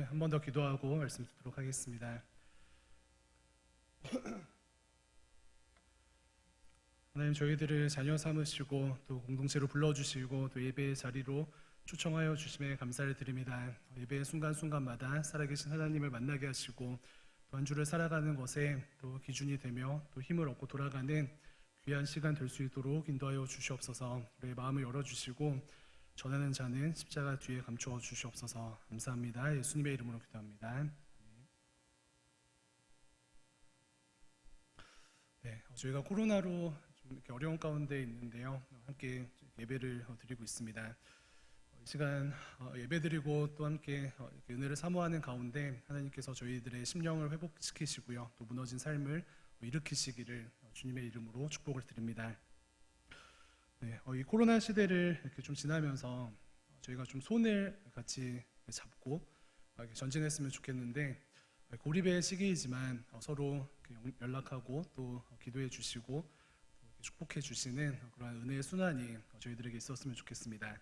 한 번 더 기도하고 말씀 듣도록 하겠습니다. 하나님, 저희들을 자녀 삼으시고 또 공동체로 불러주시고 또 예배의 자리로 초청하여 주심에 감사를 드립니다. 예배의 순간순간마다 살아계신 하나님을 만나게 하시고 또 한 주를 살아가는 것에 또 기준이 되며 또 힘을 얻고 돌아가는 귀한 시간 될 수 있도록 인도하여 주시옵소서. 우리의 마음을 열어주시고 전하는 자는 십자가 뒤에 감추어 주시옵소서. 감사합니다. 예수님의 이름으로 기도합니다. 네, 저희가 코로나로 좀 이렇게 어려운 가운데 있는데요. 함께 예배를 드리고 있습니다. 이 시간 예배드리고 또 함께 이렇게 은혜를 사모하는 가운데 하나님께서 저희들의 심령을 회복시키시고요. 또 무너진 삶을 일으키시기를 주님의 이름으로 축복을 드립니다. 네, 이 코로나 시대를 이렇게 좀 지나면서 저희가 좀 손을 같이 잡고 이렇게 전진했으면 좋겠는데, 고립의 시기이지만 서로 연락하고 또 기도해 주시고 축복해 주시는 그런 은혜의 순환이 저희들에게 있었으면 좋겠습니다.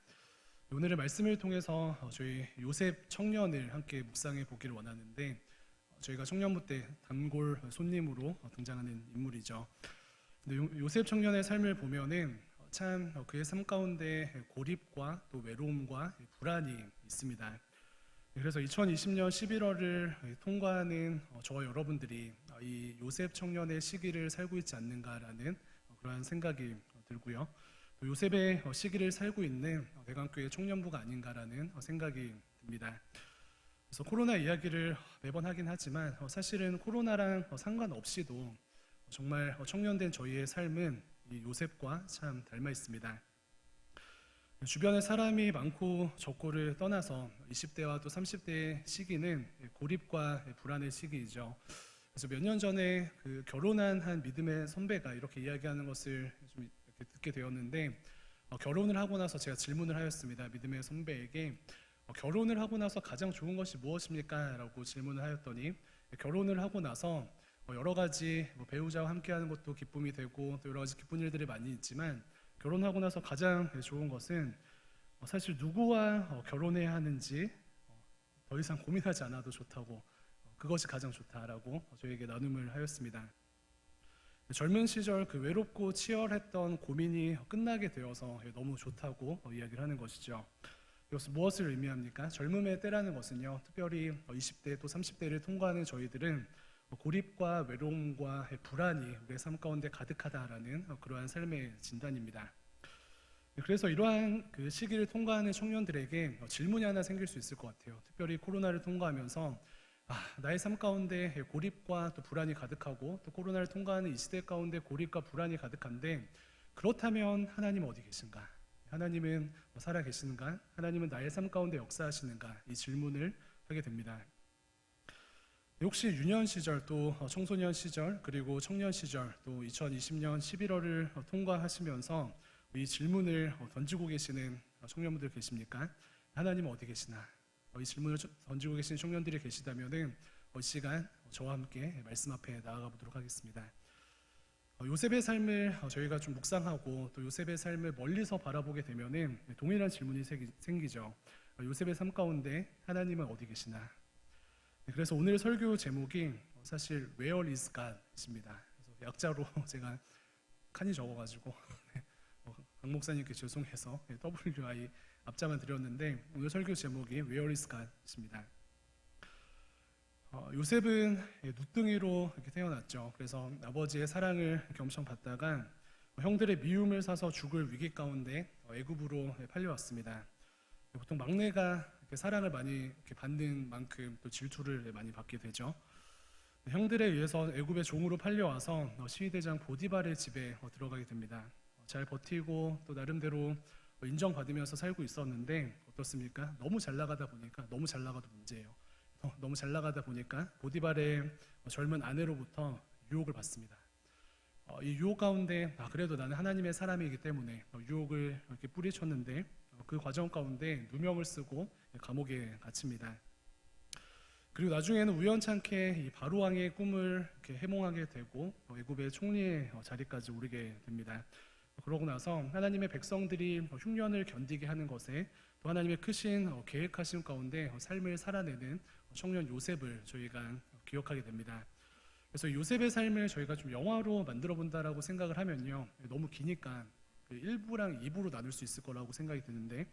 오늘의 말씀을 통해서 저희 요셉 청년을 함께 묵상해 보기를 원하는데, 저희가 청년부 때 단골 손님으로 등장하는 인물이죠. 근데 요셉 청년의 삶을 보면은 참 그의 삶 가운데 고립과 또 외로움과 불안이 있습니다. 그래서 2020년 11월을 통과하는 저와 여러분들이 이 요셉 청년의 시기를 살고 있지 않는가라는 그러한 생각이 들고요. 또 요셉의 시기를 살고 있는 대강교회 청년부가 아닌가라는 생각이 듭니다. 그래서 코로나 이야기를 매번 하긴 하지만 사실은 코로나랑 상관없이도 정말 청년된 저희의 삶은 이 요셉과 참 닮아 있습니다. 주변에 사람이 많고 적고를 떠나서 20대와 또 30대의 시기는 고립과 불안의 시기이죠. 그래서 몇 년 전에 그 결혼한 한 믿음의 선배가 이렇게 이야기하는 것을 좀 이렇게 듣게 되었는데, 결혼을 하고 나서 제가 질문을 하였습니다. 믿음의 선배에게 결혼을 하고 나서 가장 좋은 것이 무엇입니까? 라고 질문을 하였더니, 결혼을 하고 나서 여러 가지 배우자와 함께하는 것도 기쁨이 되고 또 여러 가지 기쁜 일들이 많이 있지만, 결혼하고 나서 가장 좋은 것은 사실 누구와 결혼해야 하는지 더 이상 고민하지 않아도 좋다고, 그것이 가장 좋다라고 저에게 나눔을 하였습니다. 젊은 시절 그 외롭고 치열했던 고민이 끝나게 되어서 너무 좋다고 이야기를 하는 것이죠. 이것은 무엇을 의미합니까? 젊음의 때라는 것은요, 특별히 20대 또 30대를 통과하는 저희들은 고립과 외로움과 불안이 우리의 삶 가운데 가득하다라는 그러한 삶의 진단입니다. 그래서 이러한 그 시기를 통과하는 청년들에게 질문이 하나 생길 수 있을 것 같아요. 특별히 코로나를 통과하면서 나의 삶 가운데 고립과 또 불안이 가득하고 또 코로나를 통과하는 이 시대 가운데 고립과 불안이 가득한데, 그렇다면 하나님 어디 계신가? 하나님은 살아 계시는가? 하나님은 나의 삶 가운데 역사하시는가? 이 질문을 하게 됩니다. 혹시 유년 시절 또 청소년 시절 그리고 청년 시절 또 2020년 11월을 통과하시면서 이 질문을 던지고 계시는 청년분들 계십니까? 하나님은 어디 계시나? 이 질문을 던지고 계신 청년들이 계시다면 이 시간 저와 함께 말씀 앞에 나아가 보도록 하겠습니다. 요셉의 삶을 저희가 좀 묵상하고 또 요셉의 삶을 멀리서 바라보게 되면 동일한 질문이 생기죠. 요셉의 삶 가운데 하나님은 어디 계시나? 그래서 오늘 설교 제목이 사실 Where is God입니다. 그래서 약자로 제가 칸이 적어가지고 강 목사님께 죄송해서 WI 앞자만 드렸는데, 오늘 설교 제목이 Where is God입니다. 요셉은 누뚱이로 이렇게 태어났죠. 그래서 아버지의 사랑을 엄청 받다가 형들의 미움을 사서 죽을 위기 가운데 애굽으로 팔려왔습니다. 보통 막내가 사랑을 많이 받는 만큼 또 질투를 많이 받게 되죠. 형들에 의해서 애굽의 종으로 팔려와서 시위대장 보디발의 집에 들어가게 됩니다. 잘 버티고 또 나름대로 인정받으면서 살고 있었는데 어떻습니까? 너무 잘 나가다 보니까, 너무 잘 나가도 문제예요. 너무 잘 나가다 보니까 보디발의 젊은 아내로부터 유혹을 받습니다. 이 유혹 가운데 그래도 나는 하나님의 사람이기 때문에 유혹을 이렇게 뿌리쳤는데, 그 과정 가운데 누명을 쓰고 감옥에 갇힙니다. 그리고 나중에는 우연찮게 이 바로왕의 꿈을 이렇게 해몽하게 되고 애굽의 총리의 자리까지 오르게 됩니다. 그러고 나서 하나님의 백성들이 흉년을 견디게 하는 것에 또 하나님의 크신 계획하심 가운데 삶을 살아내는 청년 요셉을 저희가 기억하게 됩니다. 그래서 요셉의 삶을 저희가 좀 영화로 만들어 본다라고 생각을 하면요, 너무 기니까 1부랑 2부로 나눌 수 있을 거라고 생각이 드는데,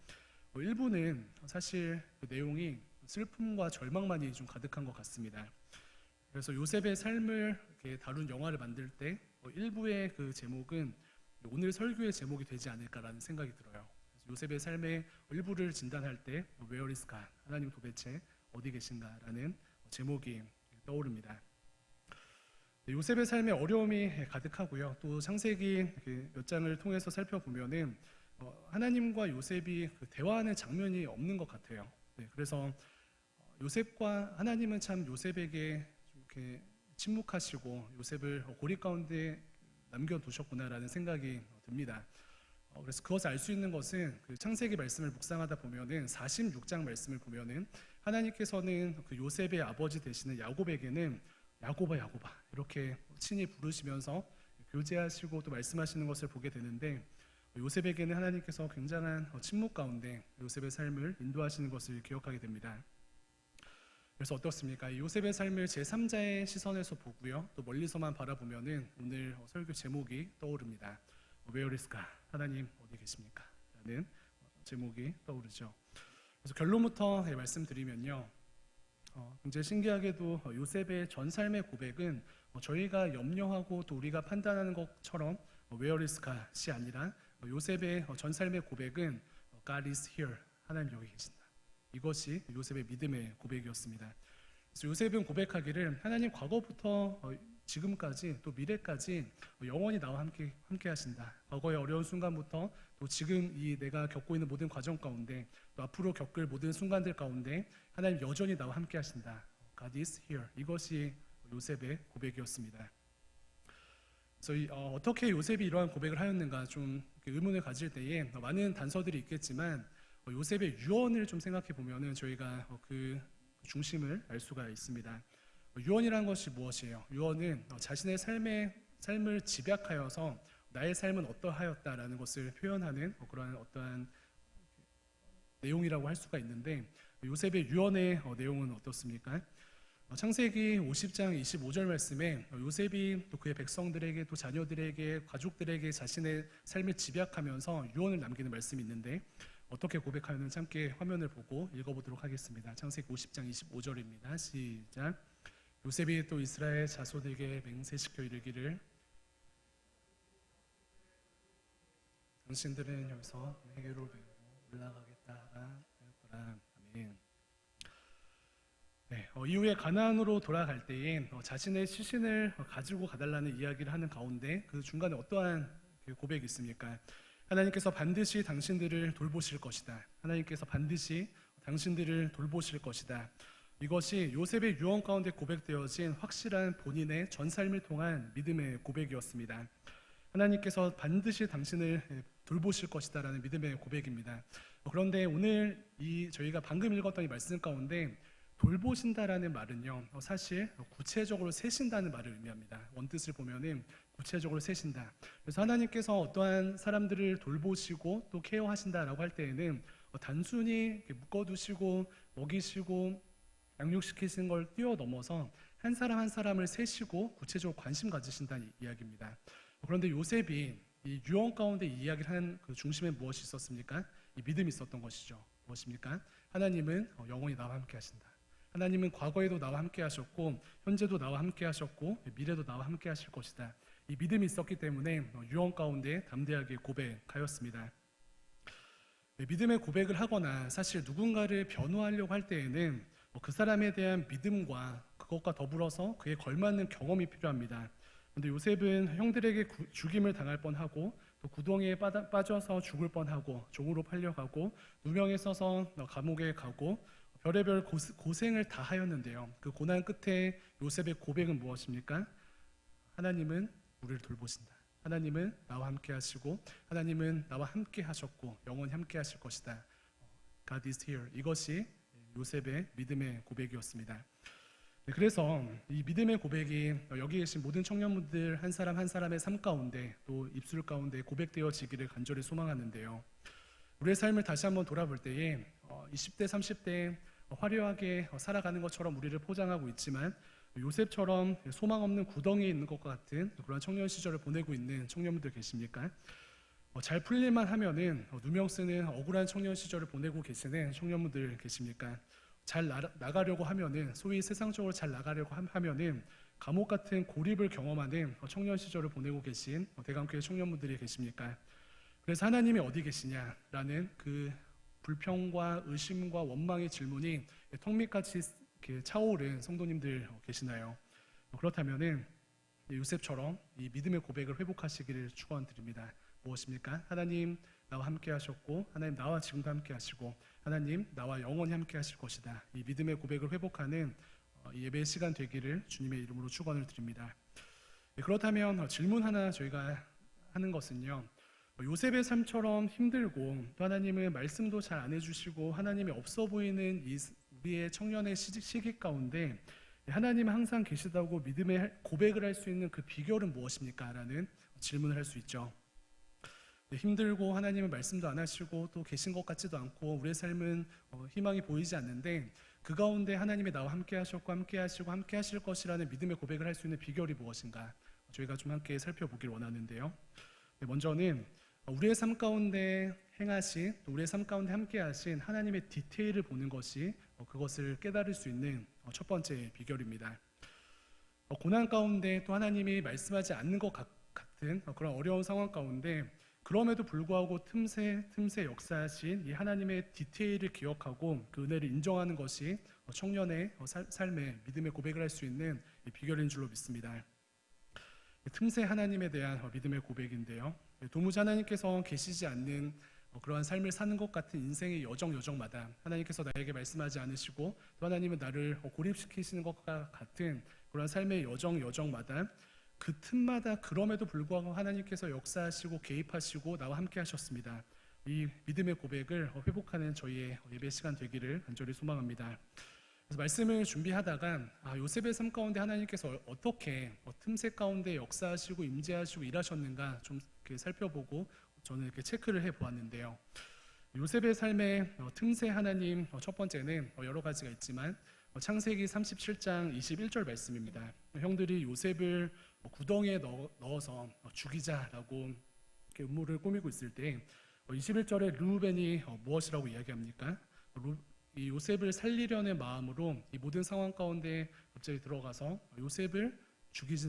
1부는 사실 그 내용이 슬픔과 절망만이 좀 가득한 것 같습니다. 그래서 요셉의 삶을 이렇게 다룬 영화를 만들 때 1부의 그 제목은 오늘 설교의 제목이 되지 않을까라는 생각이 들어요. 그래서 요셉의 삶의 일부를 진단할 때 Where is God? 하나님 도대체 어디 계신가라는 제목이 떠오릅니다. 요셉의 삶에 어려움이 가득하고요. 또 창세기 몇 장을 통해서 살펴보면은 하나님과 요셉이 대화하는 장면이 없는 것 같아요. 그래서 요셉과 하나님은 참 요셉에게 좀 이렇게 침묵하시고 요셉을 고립 가운데 남겨두셨구나라는 생각이 듭니다. 그래서 그것을 알 수 있는 것은 그 창세기 말씀을 묵상하다 보면은 46장 말씀을 보면은 하나님께서는 그 요셉의 아버지 되시는 야곱에게는 야곱아 야곱아 이렇게 친히 부르시면서 교제하시고 또 말씀하시는 것을 보게 되는데, 요셉에게는 하나님께서 굉장한 침묵 가운데 요셉의 삶을 인도하시는 것을 기억하게 됩니다. 그래서 어떻습니까? 요셉의 삶을 제3자의 시선에서 보고요, 또 멀리서만 바라보면은 오늘 설교 제목이 떠오릅니다. Where is God? 하나님 어디 계십니까? 라는 제목이 떠오르죠. 그래서 결론부터 말씀드리면요, 굉장히 신기하게도 요셉의 전 삶의 고백은 저희가 염려하고 또 우리가 판단하는 것처럼 Where is God이 아니라 요셉의 전 삶의 고백은 God is here, 하나님 여기 계신다. 이것이 요셉의 믿음의 고백이었습니다. 그래서 요셉은 고백하기를 하나님 과거부터 지금까지 또 미래까지 영원히 나와 함께 하신다. 과거의 어려운 순간부터 또 지금 이 내가 겪고 있는 모든 과정 가운데 또 앞으로 겪을 모든 순간들 가운데 하나님 여전히 나와 함께 하신다. God is here. 이것이 요셉의 고백이었습니다. 그래서 어떻게 요셉이 이러한 고백을 하였는가 좀 의문을 가질 때에 많은 단서들이 있겠지만 요셉의 유언을 좀 생각해 보면은 저희가 그 중심을 알 수가 있습니다. 유언이라는 것이 무엇이에요? 유언은 자신의 삶을 집약하여서 나의 삶은 어떠하였다라는 것을 표현하는 그러한 어떠한 내용이라고 할 수가 있는데, 요셉의 유언의 내용은 어떻습니까? 창세기 50장 25절 말씀에 요셉이 또 그의 백성들에게 또 자녀들에게 가족들에게 자신의 삶을 집약하면서 유언을 남기는 말씀이 있는데, 어떻게 고백하였는지 함께 화면을 보고 읽어보도록 하겠습니다. 창세기 50장 25절입니다. 시작. 요셉이 또 이스라엘 자손에게 맹세시켜 이르기를 당신들은 여기서 내게로 올라가겠다 하였더라. 아멘. 이후에 가나안으로 돌아갈 때에 자신의 시신을 가지고 가달라는 이야기를 하는 가운데 그 중간에 어떠한 고백이 있습니까? 하나님께서 반드시 당신들을 돌보실 것이다. 하나님께서 반드시 당신들을 돌보실 것이다. 이것이 요셉의 유언 가운데 고백되어진 확실한 본인의 전 삶을 통한 믿음의 고백이었습니다. 하나님께서 반드시 당신을 돌보실 것이다 라는 믿음의 고백입니다. 그런데 오늘 저희가 방금 읽었던 이 말씀 가운데 돌보신다라는 말은요, 사실 구체적으로 세신다는 말을 의미합니다. 원뜻을 보면은 구체적으로 세신다. 그래서 하나님께서 어떠한 사람들을 돌보시고 또 케어하신다라고 할 때에는 단순히 묶어두시고 먹이시고 양육시키시는 걸 뛰어넘어서 한 사람 한 사람을 세시고 구체적으로 관심 가지신다는 이야기입니다. 그런데 요셉이 이 유언 가운데 이 이야기를 한 그 중심에 무엇이 있었습니까? 이 믿음이 있었던 것이죠. 무엇입니까? 하나님은 영원히 나와 함께 하신다. 하나님은 과거에도 나와 함께 하셨고 현재도 나와 함께 하셨고 미래도 나와 함께 하실 것이다. 이 믿음이 있었기 때문에 유언 가운데 담대하게 고백하였습니다. 믿음의 고백을 하거나 사실 누군가를 변호하려고 할 때에는 그 사람에 대한 믿음과 그것과 더불어서 그에 걸맞는 경험이 필요합니다. 그런데 요셉은 형들에게 죽임을 당할 뻔하고 또 구덩이에 빠져서 죽을 뻔하고 종으로 팔려가고 누명에 써서 감옥에 가고 별의별 고생을 다 하였는데요, 그 고난 끝에 요셉의 고백은 무엇입니까? 하나님은 우리를 돌보신다. 하나님은 나와 함께 하시고 하나님은 나와 함께 하셨고 영원히 함께 하실 것이다. God is here. 이것이 요셉의 믿음의 고백이었습니다. 그래서 이 믿음의 고백이 여기 계신 모든 청년분들 한 사람 한 사람의 삶 가운데 또 입술 가운데 고백되어지기를 간절히 소망하는데요, 우리의 삶을 다시 한번 돌아볼 때에 20대 30대 화려하게 살아가는 것처럼 우리를 포장하고 있지만 요셉처럼 소망 없는 구덩이에 있는 것과 같은 그런 청년 시절을 보내고 있는 청년분들 계십니까? 잘 풀릴만 하면은 누명 쓰는 억울한 청년 시절을 보내고 계시는 청년분들 계십니까? 잘 나가려고 하면은 소위 세상적으로 잘 나가려고 하면은 감옥 같은 고립을 경험하는 청년 시절을 보내고 계신 대감교회 청년분들이 계십니까? 그래서 하나님이 어디 계시냐라는 그 불평과 의심과 원망의 질문이 턱밑같이 이렇게 차오른 성도님들 계시나요? 그렇다면은 요셉처럼 이 믿음의 고백을 회복하시기를 축원드립니다. 무엇입니까? 하나님 나와 함께 하셨고 하나님 나와 지금도 함께 하시고 하나님 나와 영원히 함께 하실 것이다. 이 믿음의 고백을 회복하는 예배 시간 되기를 주님의 이름으로 축원을 드립니다. 그렇다면 질문 하나 저희가 하는 것은요. 요셉의 삶처럼 힘들고 또 하나님은 말씀도 잘 안 해주시고 하나님이 없어 보이는 이 우리의 청년의 시기 가운데 하나님 항상 계시다고 믿음의 고백을 할 수 있는 그 비결은 무엇입니까? 라는 질문을 할 수 있죠. 힘들고 하나님은 말씀도 안 하시고 또 계신 것 같지도 않고 우리의 삶은 희망이 보이지 않는데 그 가운데 하나님이 나와 함께 하셨고 함께 하시고 함께 하실 것이라는 믿음의 고백을 할 수 있는 비결이 무엇인가? 저희가 좀 함께 살펴보길 원하는데요. 먼저는 우리의 삶 가운데 행하신 또 우리의 삶 가운데 함께 하신 하나님의 디테일을 보는 것이 그것을 깨달을 수 있는 첫 번째 비결입니다. 고난 가운데 또 하나님이 말씀하지 않는 것 같은 그런 어려운 상황 가운데 그럼에도 불구하고 틈새 역사하신 이 하나님의 디테일을 기억하고 그 은혜를 인정하는 것이 청년의 삶의 믿음의 고백을 할 수 있는 비결인 줄로 믿습니다. 틈새 하나님에 대한 믿음의 고백인데요. 도무지 하나님께서 계시지 않는 그러한 삶을 사는 것 같은 인생의 여정마다 하나님께서 나에게 말씀하지 않으시고 또 하나님은 나를 고립시키시는 것과 같은 그러한 삶의 여정마다 그 틈마다 그럼에도 불구하고 하나님께서 역사하시고 개입하시고 나와 함께 하셨습니다. 이 믿음의 고백을 회복하는 저희의 예배 시간 되기를 간절히 소망합니다. 그래서 말씀을 준비하다가 요셉의 삶 가운데 하나님께서 어떻게 틈새 가운데 역사하시고 임재하시고 일하셨는가 좀 이렇게 살펴보고 저는 이렇게 체크를 해보았는데요. 요셉의 삶의 틈새 하나님 첫 번째는 여러 가지가 있지만 창세기 37장 21절 말씀입니다. 형들이 요셉을 구덩이에 넣어서 죽이자라고 이렇게 음모를 꾸미고 있을 때 21절에 르우벤이 무엇이라고 이야기합니까? 이 요셉을 살리려는 마음으로 이 모든 상황 가운데 갑자기 들어가서 요셉을 죽이지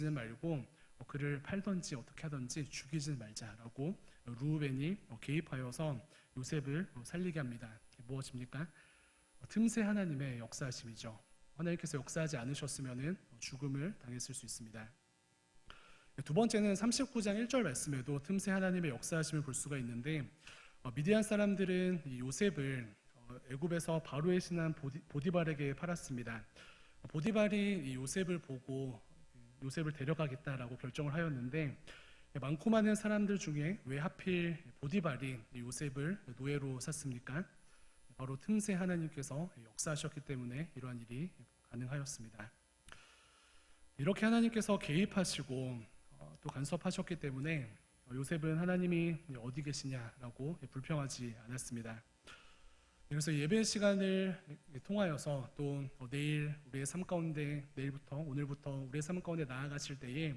말고 그를 팔던지 어떻게 하던지 죽이지 말자라고 르우벤이 개입하여서 요셉을 살리게 합니다. 무엇입니까? 틈새 하나님의 역사하심이죠. 하나님께서 역사하지 않으셨으면 죽음을 당했을 수 있습니다. 두 번째는 39장 1절 말씀에도 틈새 하나님의 역사하심을 볼 수가 있는데 미디안 사람들은 이 요셉을 애굽에서 바로의 신한 보디발에게 팔았습니다. 보디발이 이 요셉을 보고 요셉을 데려가겠다라고 결정을 하였는데 많고 많은 사람들 중에 왜 하필 보디발이 요셉을 노예로 샀습니까? 바로 틈새 하나님께서 역사하셨기 때문에 이러한 일이 가능하였습니다. 이렇게 하나님께서 개입하시고 또 간섭하셨기 때문에 요셉은 하나님이 어디 계시냐라고 불평하지 않았습니다. 그래서 예배 시간을 통하여서 또 내일 우리의 삶 가운데 오늘부터 우리의 삶 가운데 나아가실 때에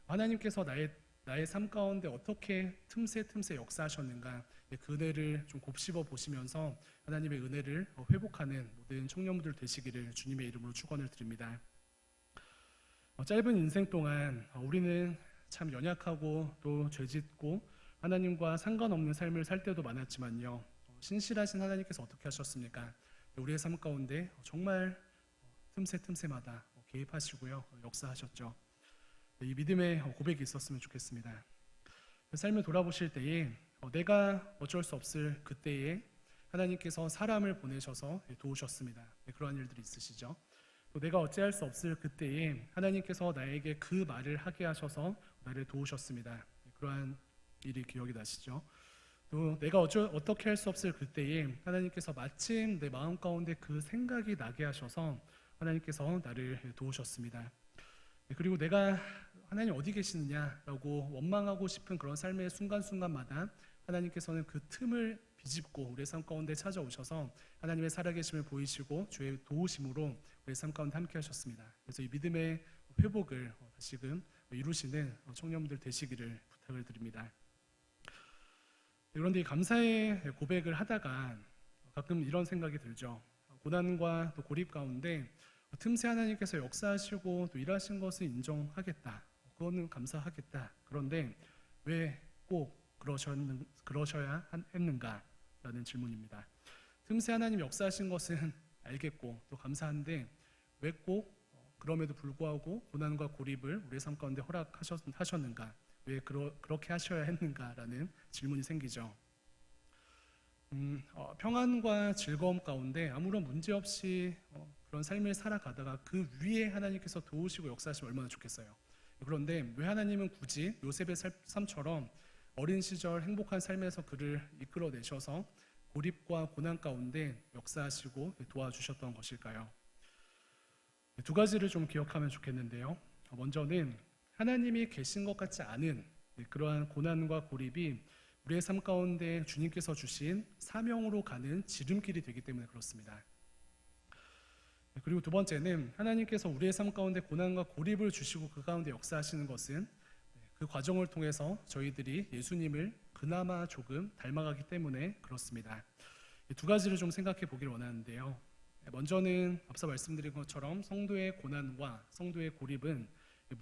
하나님께서 나의 삶 가운데 어떻게 틈새 역사하셨는가 그 은혜를 좀 곱씹어 보시면서 하나님의 은혜를 회복하는 모든 청년분들 되시기를 주님의 이름으로 축원을 드립니다. 짧은 인생 동안 우리는 참 연약하고 또 죄짓고 하나님과 상관없는 삶을 살 때도 많았지만요. 신실하신 하나님께서 어떻게 하셨습니까? 우리의 삶 가운데 정말 틈새마다 개입하시고요. 역사하셨죠. 이 믿음의 고백이 있었으면 좋겠습니다. 삶을 돌아보실 때에 내가 어쩔 수 없을 그때에 하나님께서 사람을 보내셔서 도우셨습니다. 그러한 일들이 있으시죠. 또 내가 어찌할 수 없을 그때에 하나님께서 나에게 그 말을 하게 하셔서 나를 도우셨습니다. 그러한 일이 기억이 나시죠. 또 내가 어떻게 할 수 없을 그때에 하나님께서 마침 내 마음 가운데 그 생각이 나게 하셔서 하나님께서 나를 도우셨습니다. 그리고 내가 하나님 어디 계시느냐라고 원망하고 싶은 그런 삶의 순간순간마다 하나님께서는 그 틈을 비집고 우리의 삶 가운데 찾아오셔서 하나님의 살아계심을 보이시고 주의 도우심으로 우리의 삶 가운데 함께 하셨습니다. 그래서 이 믿음의 회복을 다시금 이루시는 청년들 되시기를 부탁을 드립니다. 그런데 이 감사의 고백을 하다가 가끔 이런 생각이 들죠. 고난과 또 고립 가운데 틈새 하나님께서 역사하시고 또 일하신 것을 인정하겠다. 그거는 감사하겠다. 그런데 왜 꼭 그러셔야 했는가라는 질문입니다. 틈새 하나님 역사하신 것은 알겠고 또 감사한데 왜 꼭 그럼에도 불구하고 고난과 고립을 우리의 삶 가운데 허락하셨는가? 왜 그렇게 하셔야 했는가라는 질문이 생기죠. 평안과 즐거움 가운데 아무런 문제 없이 그런 삶을 살아가다가 그 위에 하나님께서 도우시고 역사하시면 얼마나 좋겠어요. 그런데 왜 하나님은 굳이 요셉의 삶처럼 어린 시절 행복한 삶에서 그를 이끌어내셔서 고립과 고난 가운데 역사하시고 도와주셨던 것일까요? 두 가지를 좀 기억하면 좋겠는데요. 먼저는 하나님이 계신 것 같지 않은 그러한 고난과 고립이 우리의 삶 가운데 주님께서 주신 사명으로 가는 지름길이 되기 때문에 그렇습니다. 그리고 두 번째는 하나님께서 우리의 삶 가운데 고난과 고립을 주시고 그 가운데 역사하시는 것은 그 과정을 통해서 저희들이 예수님을 그나마 조금 닮아가기 때문에 그렇습니다. 두 가지를 좀 생각해 보길 원하는데요. 먼저는 앞서 말씀드린 것처럼 성도의 고난과 성도의 고립은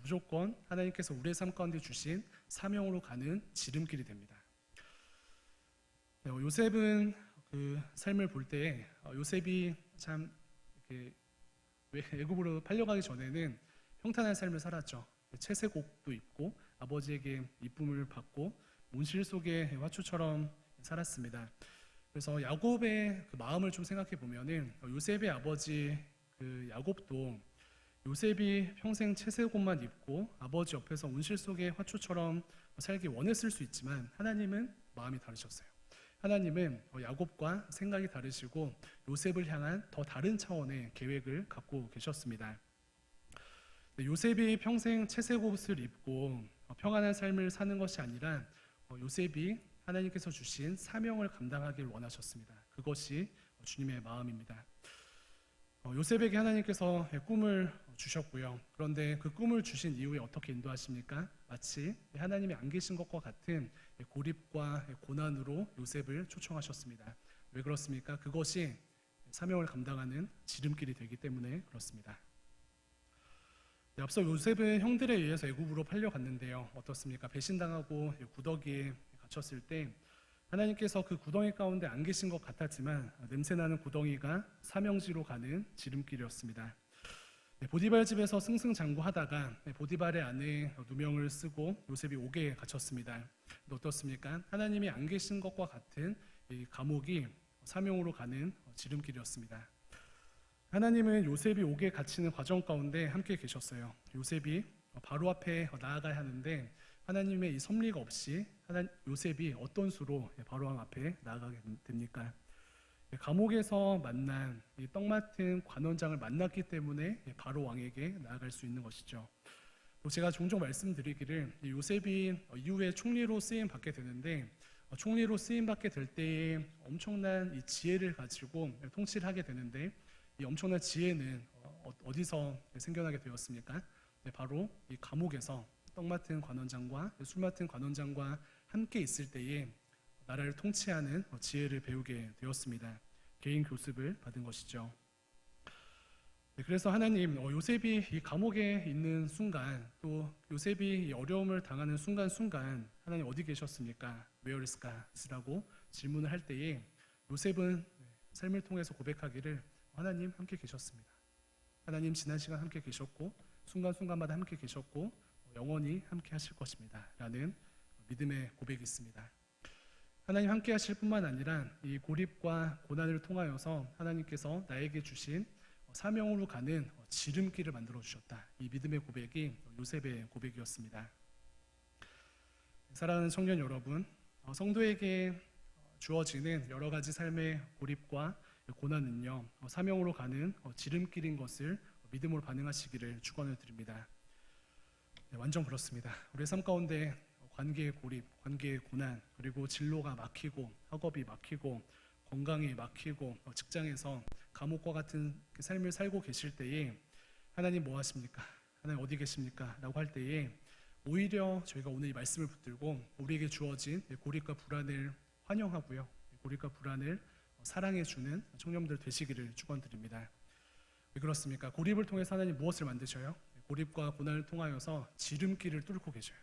무조건 하나님께서 우리의 삶 가운데 주신 사명으로 가는 지름길이 됩니다. 요셉은 그 삶을 볼 때 요셉이 참 애굽으로 팔려가기 전에는 평탄한 삶을 살았죠. 채색옷도 입고 아버지에게 이쁨을 받고 온실 속의 화초처럼 살았습니다. 그래서 야곱의 그 마음을 좀 생각해 보면은 요셉의 아버지 그 야곱도 요셉이 평생 채색옷만 입고 아버지 옆에서 온실 속의 화초처럼 살기 원했을 수 있지만 하나님은 마음이 다르셨어요. 하나님은 야곱과 생각이 다르시고 요셉을 향한 더 다른 차원의 계획을 갖고 계셨습니다. 요셉이 평생 채색옷을 입고 평안한 삶을 사는 것이 아니라 요셉이 하나님께서 주신 사명을 감당하길 원하셨습니다. 그것이 주님의 마음입니다. 요셉에게 하나님께서 꿈을 주셨고요. 그런데 그 꿈을 주신 이후에 어떻게 인도하십니까? 마치 하나님이 안 계신 것과 같은 고립과 고난으로 요셉을 초청하셨습니다. 왜 그렇습니까? 그것이 사명을 감당하는 지름길이 되기 때문에 그렇습니다. 앞서 요셉은 형들에 의해서 애굽으로 팔려갔는데요. 어떻습니까? 배신당하고 구더기에 갇혔을 때 하나님께서 그 구덩이 가운데 안 계신 것 같았지만 냄새나는 구덩이가 사명지로 가는 지름길이었습니다. 보디발 집에서 승승장구하다가 보디발의 아내 누명을 쓰고 요셉이 옥에 갇혔습니다. 어떻습니까? 하나님이 안 계신 것과 같은 이 감옥이 사명으로 가는 지름길이었습니다. 하나님은 요셉이 옥에 갇히는 과정 가운데 함께 계셨어요. 요셉이 바로 앞에 나아가야 하는데 하나님의 이 섭리가 없이 요셉이 어떤 수로 바로 왕 앞에 나아가게 됩니까? 감옥에서 만난 이 떡 맡은 관원장을 만났기 때문에 바로 왕에게 나아갈 수 있는 것이죠. 또 제가 종종 말씀드리기를 요셉이 이후에 총리로 쓰임 받게 되는데 총리로 쓰임 받게 될 때에 엄청난 이 지혜를 가지고 통치를 하게 되는데 이 엄청난 지혜는 어디서 생겨나게 되었습니까? 바로 이 감옥에서 떡 맡은 관원장과 술 맡은 관원장과 함께 있을 때에 나라를 통치하는 지혜를 배우게 되었습니다. 개인 교습을 받은 것이죠. 그래서 하나님 요셉이 이 감옥에 있는 순간 또 요셉이 이 어려움을 당하는 순간순간 하나님 어디 계셨습니까? Where is God? 라고 질문을 할 때에 요셉은 삶을 통해서 고백하기를 하나님 함께 계셨습니다. 하나님 지난 시간 함께 계셨고 순간순간마다 함께 계셨고 영원히 함께 하실 것입니다. 라는 믿음의 고백이 있습니다. 하나님 함께 하실 뿐만 아니라 이 고립과 고난을 통하여서 하나님께서 나에게 주신 사명으로 가는 지름길을 만들어 주셨다. 이 믿음의 고백이 요셉의 고백이었습니다. 사랑하는 청년 여러분, 성도에게 주어지는 여러 가지 삶의 고립과 고난은요, 사명으로 가는 지름길인 것을 믿음으로 반응하시기를 축원을 드립니다. 네, 완전 그렇습니다. 우리의 삶 가운데 관계의 고립, 관계의 고난, 그리고 진로가 막히고 학업이 막히고 건강이 막히고 직장에서 감옥과 같은 삶을 살고 계실 때에 하나님 뭐 하십니까? 하나님 어디 계십니까? 라고 할 때에 오히려 저희가 오늘 이 말씀을 붙들고 우리에게 주어진 고립과 불안을 환영하고요. 고립과 불안을 사랑해주는 청년들 되시기를 축원드립니다. 왜 그렇습니까? 고립을 통해서 하나님 무엇을 만드셔요? 고립과 고난을 통하여서 지름길을 뚫고 계셔요.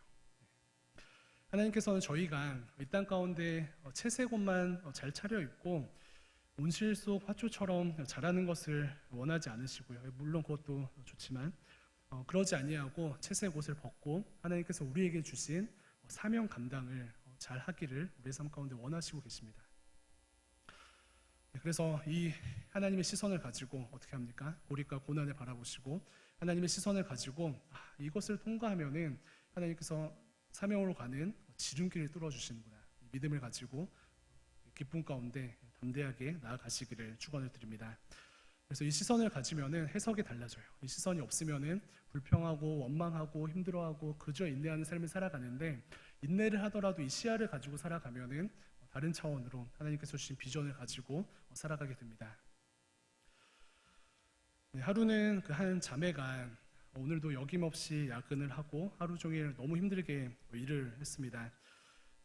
하나님께서는 저희가 이 땅 가운데 채색 옷만 잘 차려입고 온실 속 화초처럼 자라는 것을 원하지 않으시고요. 물론 그것도 좋지만 그러지 아니하고 채색 옷을 벗고 하나님께서 우리에게 주신 사명 감당을 잘 하기를 우리의 삶 가운데 원하시고 계십니다. 그래서 이 하나님의 시선을 가지고 어떻게 합니까? 고립과 고난을 바라보시고 하나님의 시선을 가지고 이것을 통과하면은 하나님께서 사명으로 가는 지름길을 뚫어주시는구나, 믿음을 가지고 기쁨 가운데 담대하게 나아가시기를 축원을 드립니다. 그래서 이 시선을 가지면은 해석이 달라져요. 이 시선이 없으면은 불평하고 원망하고 힘들어하고 그저 인내하는 삶을 살아가는데, 인내를 하더라도 이 시야를 가지고 살아가면은 다른 차원으로 하나님께서 주신 비전을 가지고 살아가게 됩니다. 하루는 그 한 자매가 오늘도 여김없이 야근을 하고 하루 종일 너무 힘들게 일을 했습니다.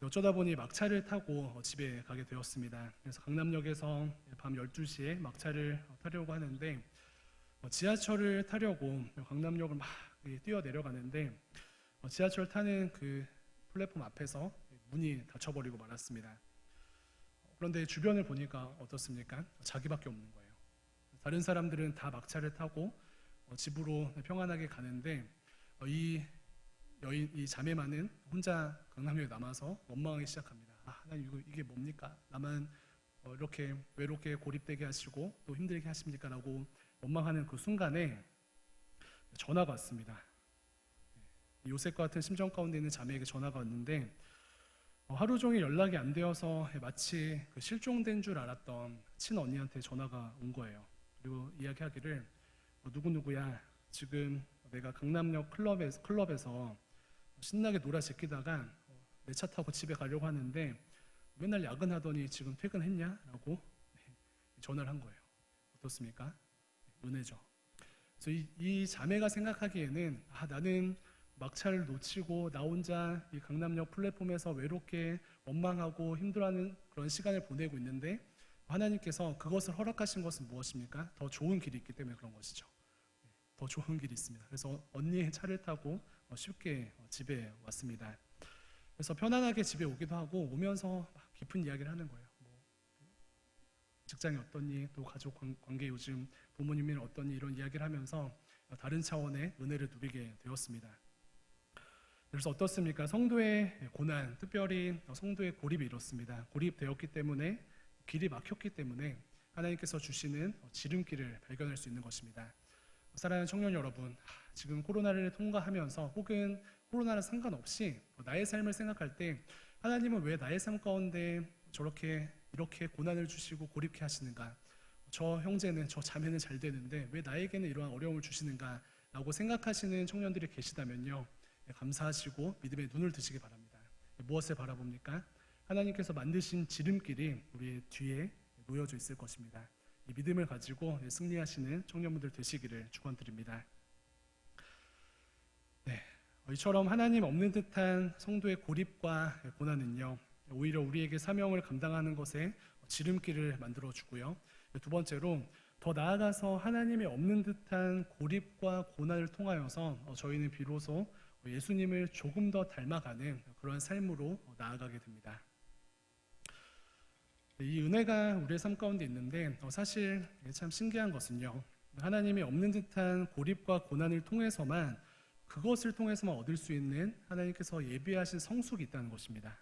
어쩌다 보니 막차를 타고 집에 가게 되었습니다. 그래서 강남역에서 밤 12시에 막차를 타려고 하는데 지하철을 타려고 강남역을 막 뛰어내려가는데 지하철 타는 그 플랫폼 앞에서 문이 닫혀버리고 말았습니다. 그런데 주변을 보니까 어떻습니까? 자기밖에 없는 거예요. 다른 사람들은 다 막차를 타고 집으로 평안하게 가는데 이 자매만은 혼자 강남역에 남아서 원망하기 시작합니다. 하나님 이게 뭡니까? 나만 이렇게 외롭게 고립되게 하시고 또 힘들게 하십니까? 라고 원망하는 그 순간에 전화가 왔습니다. 요셉과 같은 심정 가운데 있는 자매에게 전화가 왔는데 하루 종일 연락이 안 되어서 마치 그 실종된 줄 알았던 친언니한테 전화가 온 거예요. 그리고 이야기하기를 누구누구야, 지금 내가 강남역 클럽에서 신나게 놀아 제끼다가 내 차 타고 집에 가려고 하는데 맨날 야근하더니 지금 퇴근했냐? 라고 전화를 한 거예요. 어떻습니까? 은혜죠. 그래서 이 자매가 생각하기에는 나는 막차를 놓치고 나 혼자 이 강남역 플랫폼에서 외롭게 원망하고 힘들어하는 그런 시간을 보내고 있는데 하나님께서 그것을 허락하신 것은 무엇입니까? 더 좋은 길이 있기 때문에 그런 것이죠. 더 좋은 길이 있습니다. 그래서 언니의 차를 타고 쉽게 집에 왔습니다. 그래서 편안하게 집에 오기도 하고 오면서 깊은 이야기를 하는 거예요. 직장이 어떠니, 또 가족 관계 요즘 부모님이랑 어떠니, 이런 이야기를 하면서 다른 차원의 은혜를 누리게 되었습니다. 그래서 어떻습니까? 성도의 고난, 특별히 성도의 고립이 이렇습니다. 고립되었기 때문에, 길이 막혔기 때문에 하나님께서 주시는 지름길을 발견할 수 있는 것입니다. 사랑하는 청년 여러분, 지금 코로나를 통과하면서 혹은 코로나랑 상관없이 나의 삶을 생각할 때 하나님은 왜 나의 삶 가운데 이렇게 고난을 주시고 고립케 하시는가? 저 형제는, 저 자매는 잘 되는데 왜 나에게는 이러한 어려움을 주시는가? 라고 생각하시는 청년들이 계시다면요, 감사하시고 믿음의 눈을 드시기 바랍니다. 무엇을 바라봅니까? 하나님께서 만드신 지름길이 우리의 뒤에 놓여져 있을 것입니다. 이 믿음을 가지고 승리하시는 청년분들 되시기를 축원드립니다. 이처럼 하나님 없는 듯한 성도의 고립과 고난은요, 오히려 우리에게 사명을 감당하는 것에 지름길을 만들어 주고요. 두 번째로 더 나아가서 하나님이 없는 듯한 고립과 고난을 통하여서 저희는 비로소 예수님을 조금 더 닮아가는 그런 삶으로 나아가게 됩니다. 이 은혜가 우리의 삶 가운데 있는데 사실 참 신기한 것은요, 하나님이 없는 듯한 고립과 고난을 통해서만, 그것을 통해서만 얻을 수 있는 하나님께서 예비하신 성숙이 있다는 것입니다.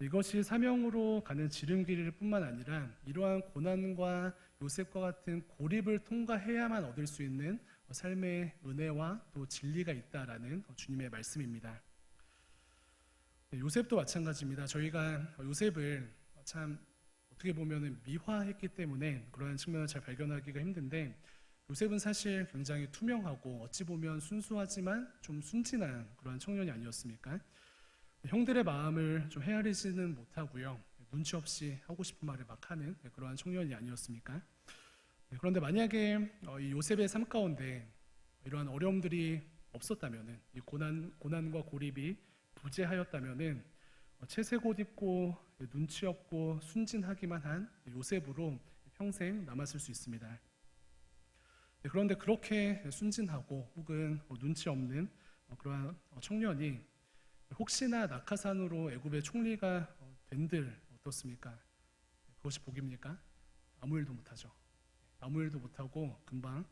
이것이 사명으로 가는 지름길일 뿐만 아니라 이러한 고난과 요셉과 같은 고립을 통과해야만 얻을 수 있는 삶의 은혜와 또 진리가 있다라는 주님의 말씀입니다. 요셉도 마찬가지입니다. 저희가 요셉을 참 어떻게 보면 미화했기 때문에 그러한 측면을 잘 발견하기가 힘든데, 요셉은 사실 굉장히 투명하고 어찌 보면 순수하지만 좀 순진한 그런 청년이 아니었습니까? 형들의 마음을 좀 헤아리지는 못하고요. 눈치 없이 하고 싶은 말을 막 하는 그러한 청년이 아니었습니까? 그런데 만약에 이 요셉의 삶 가운데 이러한 어려움들이 없었다면은, 이 고난과 고립이 부재하였다면은 채색 옷 입고 눈치 없고 순진하기만 한 요셉으로 평생 남았을 수 있습니다. 그런데 그렇게 순진하고 혹은 눈치 없는 그러한 청년이 혹시나 낙하산으로 애굽의 총리가 된들 어떻습니까? 그것이 복입니까? 아무 일도 못하죠. 아무 일도 못하고 금방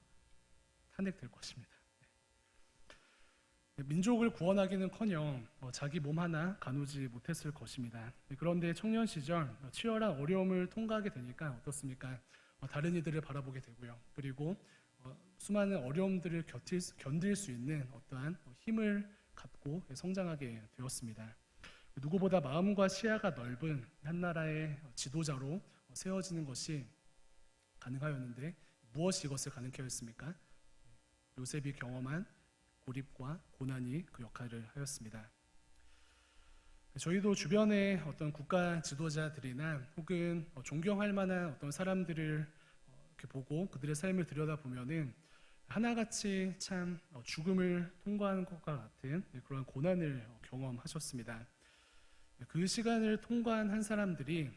탄핵될 것입니다. 민족을 구원하기는커녕 자기 몸 하나 가누지 못했을 것입니다. 그런데 청년 시절 치열한 어려움을 통과하게 되니까 어떻습니까? 다른 이들을 바라보게 되고요. 그리고 수많은 어려움들을 견딜 수 있는 어떠한 힘을 갖고 성장하게 되었습니다. 누구보다 마음과 시야가 넓은 한 나라의 지도자로 세워지는 것이 가능하였는데 무엇이 이것을 가능케 하였습니까? 요셉이 경험한 고립과 고난이 그 역할을 하였습니다. 저희도 주변의 어떤 국가 지도자들이나 혹은 존경할 만한 어떤 사람들을 이렇게 보고 그들의 삶을 들여다보면은 하나같이 참 죽음을 통과하는 것과 같은 그런 고난을 경험하셨습니다. 그 시간을 통과한 한 사람들이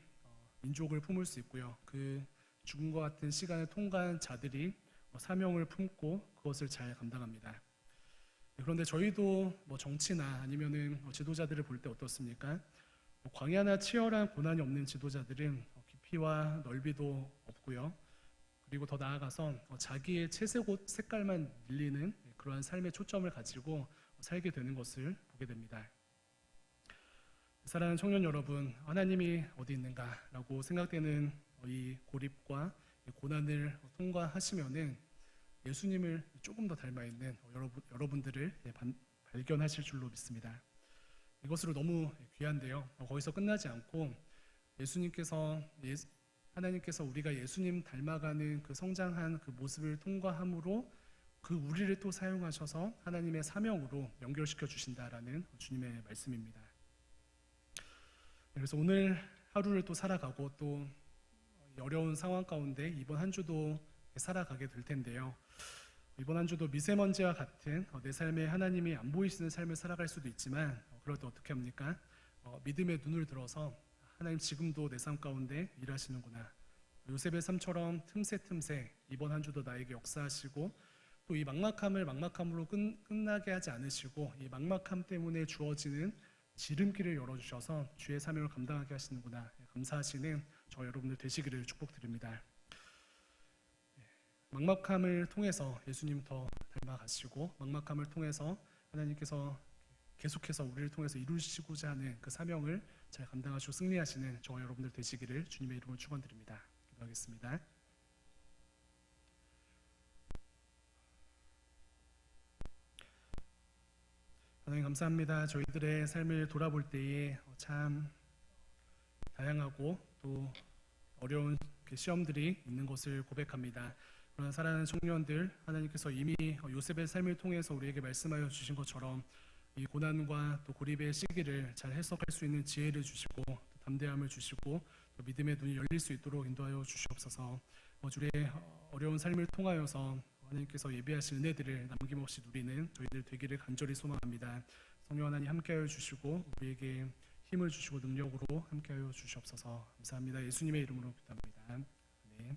민족을 품을 수 있고요. 그 죽음과 같은 시간을 통과한 자들이 사명을 품고 그것을 잘 감당합니다. 그런데 저희도 정치나 아니면은 지도자들을 볼 때 어떻습니까? 광야나 치열한 고난이 없는 지도자들은 깊이와 넓이도 없고요. 그리고 더 나아가서 자기의 채색 옷 색깔만 밀리는 그러한 삶의 초점을 가지고 살게 되는 것을 보게 됩니다. 사랑하는 청년 여러분, 하나님이 어디 있는가라고 생각되는 이 고립과 고난을 통과하시면은 예수님을 조금 더 닮아 있는 여러분들을 발견하실 줄로 믿습니다. 이것으로 너무 귀한데요. 거기서 끝나지 않고 하나님께서 우리가 예수님 닮아가는 그 성장한 그 모습을 통과함으로 그 우리를 또 사용하셔서 하나님의 사명으로 연결시켜 주신다라는 주님의 말씀입니다. 그래서 오늘 하루를 또 살아가고 또 어려운 상황 가운데 이번 한 주도 살아가게 될 텐데요. 이번 한 주도 미세먼지와 같은 내 삶에 하나님이 안 보이시는 삶을 살아갈 수도 있지만 그럴 때 어떻게 합니까? 믿음의 눈을 들어서 하나님 지금도 내 삶 가운데 일하시는구나. 요셉의 삶처럼 틈새 이번 한 주도 나에게 역사하시고 또 이 막막함을 막막함으로 끝나게 하지 않으시고 이 막막함 때문에 주어지는 지름길을 열어주셔서 주의 사명을 감당하게 하시는구나. 감사하시는 저 여러분들 되시기를 축복드립니다. 막막함을 통해서 예수님 더 닮아가시고 막막함을 통해서 하나님께서 계속해서 우리를 통해서 이루시고자 하는 그 사명을 잘 감당하시고 승리하시는 저와 여러분들 되시기를 주님의 이름으로 축원드립니다. 기도하겠습니다. 하나님 감사합니다. 저희들의 삶을 돌아볼 때에 참 다양하고 또 어려운 시험들이 있는 것을 고백합니다. 그러나 사랑하는 청년들, 하나님께서 이미 요셉의 삶을 통해서 우리에게 말씀하여 주신 것처럼 이 고난과 또 고립의 시기를 잘 해석할 수 있는 지혜를 주시고 또 담대함을 주시고 또 믿음의 눈이 열릴 수 있도록 인도하여 주시옵소서. 주의 어려운 삶을 통하여서 하나님께서 예비하신 은혜들을 남김없이 누리는 저희들 되기를 간절히 소망합니다. 성령 하나님 함께하여 주시고 우리에게 힘을 주시고 능력으로 함께하여 주시옵소서. 감사합니다. 예수님의 이름으로 기도합니다. 아멘.